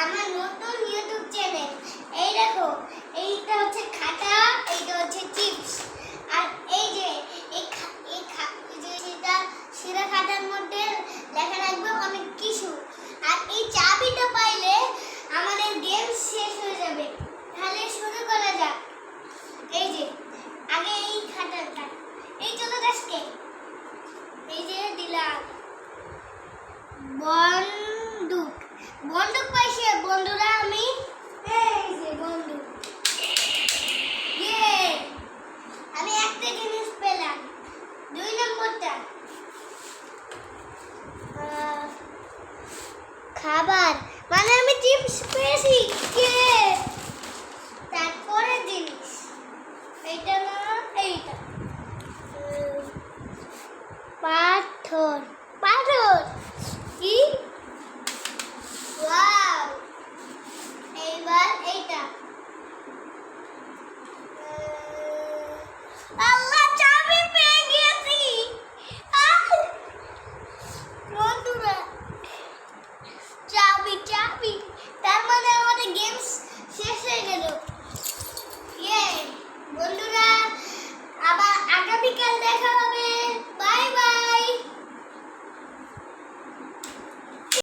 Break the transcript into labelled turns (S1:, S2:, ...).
S1: আমার নতুন YouTube channel. এই দেখো, এইটা হচ্ছে খাতা, এইটা হচ্ছে চিপস। আর এই যে সেটা খাতার মধ্যে লেখা রাখবে অনেক কিছু। আর এই চাবিটা পাইলে আমাদের গেম শেষ হয়ে যাবে। তাহলে শুরু করা যাক। এই যে আগে এই খাতাটা, এই চলো গাছকে, এই যে দিলাম বন্দুক। বন্দুক পাইছে বন্ধুরা, আমি এই যে বন্দুক। ইয়ে, আমি একটা জিনিস পেলাম। 2 নম্বরটা খাবার, মানে আমি চিপস পেয়েছি। কে তারপরে জিনিস এইটা না, এইটা পাথর। পাথর কি? ওয়াও! এইবার এইটা আল্লাহ, চাবি পেয়ে গেছি। বন্ধুরা, চাবি চাবি, তার মানে আমাদের গেম শেষ হয়ে গেল। ইয়ে বন্ধুরা, আবার আগামীকাল দেখা